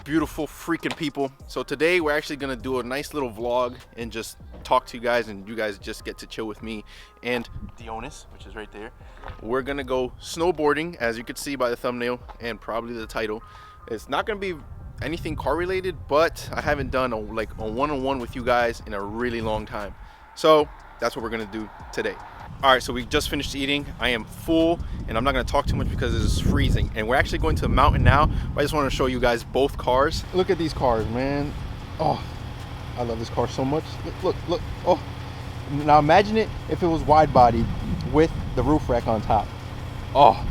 beautiful freaking people. So today we're actually gonna do a nice little vlog and just talk to you guys, and you guys just get to chill with me and Dionis, which is right there. We're gonna go snowboarding, as you can see by the thumbnail and probably the title. It's not gonna be anything car related, but I haven't done a one-on-one with you guys in a really long time. So that's what we're gonna do today. All right, so we just finished eating. I am full, and I'm not gonna talk too much because it's freezing. And we're actually going to the mountain now, but I just wanna show you guys both cars. Look at these cars, man. Oh, I love this car so much. Look. Oh, now imagine it if it was wide body with the roof rack on top. Oh,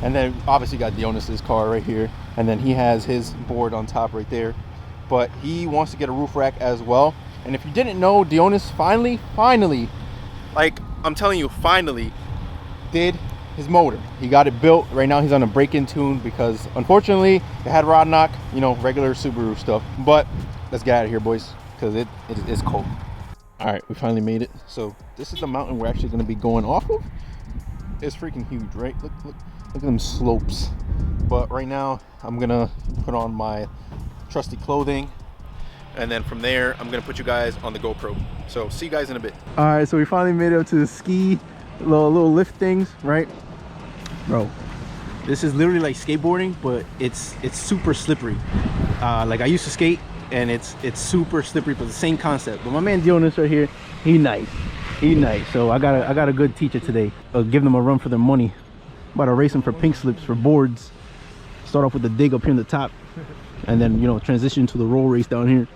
and then obviously got Dionis's car right here, and then he has his board on top right there. But he wants to get a roof rack as well. And if you didn't know, Dionis finally, like I'm telling you, finally did his motor. He got it built. Right now he's on a break-in tune because unfortunately it had rod knock, you know, regular Subaru stuff. But let's get out of here, boys, because it is cold. All right, we finally made it. So this is the mountain we're actually going to be going off of. It's freaking huge, right? Look at them slopes. But right now I'm gonna put on my trusty clothing, and then from there I'm gonna put you guys on the GoPro. So see you guys in a bit. All right, so we finally made it up to the ski little lift things, right? Bro, this is literally like skateboarding, but it's super slippery. Like I used to skate, and it's super slippery, but the same concept. But my man Dionis right here, he nice. So I got a good teacher today. I'll give them a run for their money. About to race them for pink slips for boards. Start off with the dig up here in the top, and then, you know, transition to the roll race down here.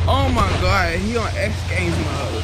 Oh my god, he on X Games mode.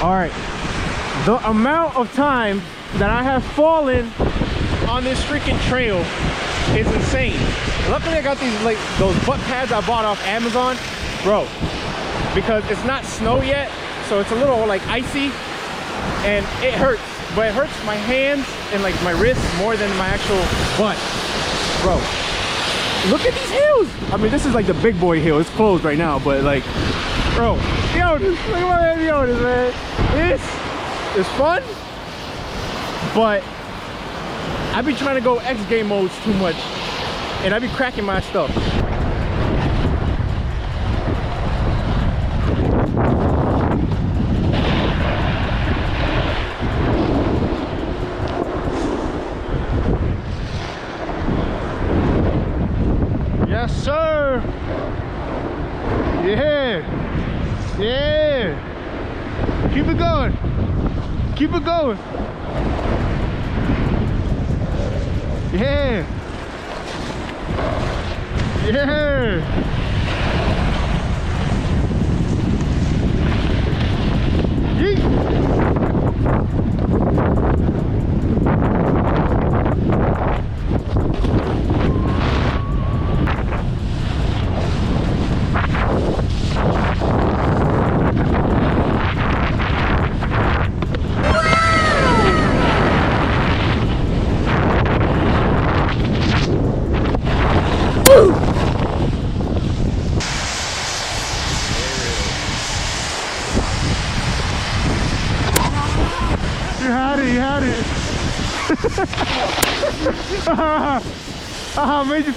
All right, the amount of time that I have fallen on this freaking trail is insane. Luckily I got these, like, those butt pads I bought off Amazon, bro, because it's not snow yet, so it's a little like icy and it hurts, but it hurts my hands and like my wrists more than my actual butt. Bro, look at these hills. I mean, this is like the big boy hill. It's closed right now, but like, bro, Dionis, look at my man Dionis, man. This is fun, but I be trying to go X game modes too much, and I be cracking my stuff. Yes, sir. Yeah. Keep it going. Keep it going. Yeah. You had it. Made you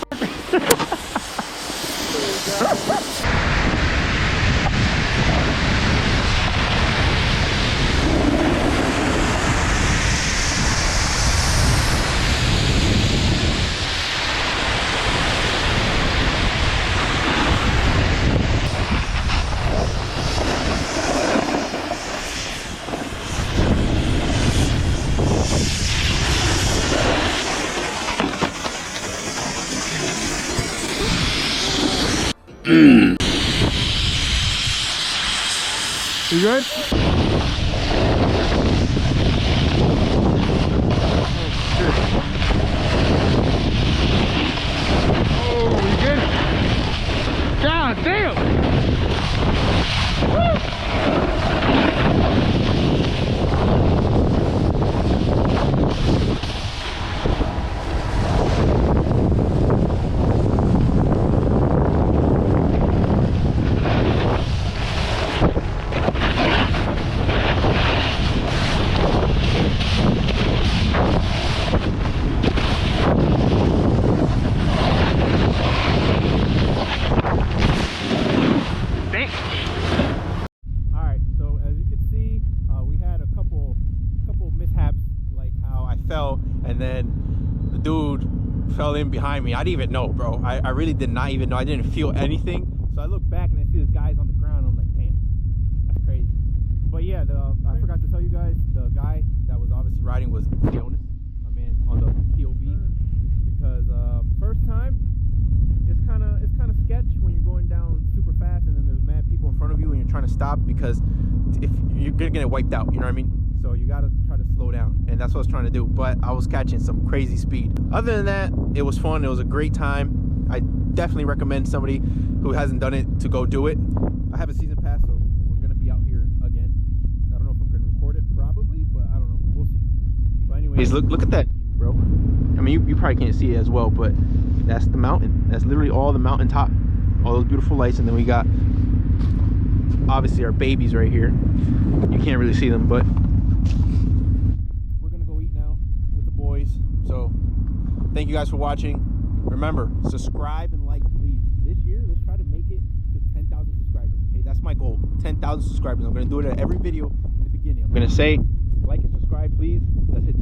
You good? Oh, you good? God damn! Woo! Alright, so as you can see, we had a couple mishaps, like how I fell and then the dude fell in behind me. I didn't even know, bro. I really did not even know. I didn't feel anything. So I look back and I see this guy's on the ground. I'm like, damn, that's crazy. But yeah, I forgot to tell you guys, the guy that was obviously riding was Jonas, my man on the POV. Because first time, it's kind of sketch when you're going down super fast and then there's mad people in front of you and you're trying to stop, because if you're gonna get wiped out, you know what I mean? So you gotta try to slow down, and that's what I was trying to do. But I was catching some crazy speed. Other than that, it was fun. It was a great time. I definitely recommend somebody who hasn't done it to go do it. I have a season pass, so we're gonna be out here again. I don't know if I'm gonna record it, probably, but I don't know. We'll see. But anyways, look at that, bro. I mean, you probably can't see it as well, but that's the mountain. That's literally all the mountain top. All those beautiful lights, and then we got obviously our babies right here. You can't really see them, but we're gonna go eat now with the boys. So thank you guys for watching. Remember, subscribe and like, please. This year, let's try to make it to 10,000 subscribers. Okay, that's my goal. 10,000 subscribers. I'm gonna do it at every video in the beginning. I'm gonna say, like and subscribe, please. Let's hit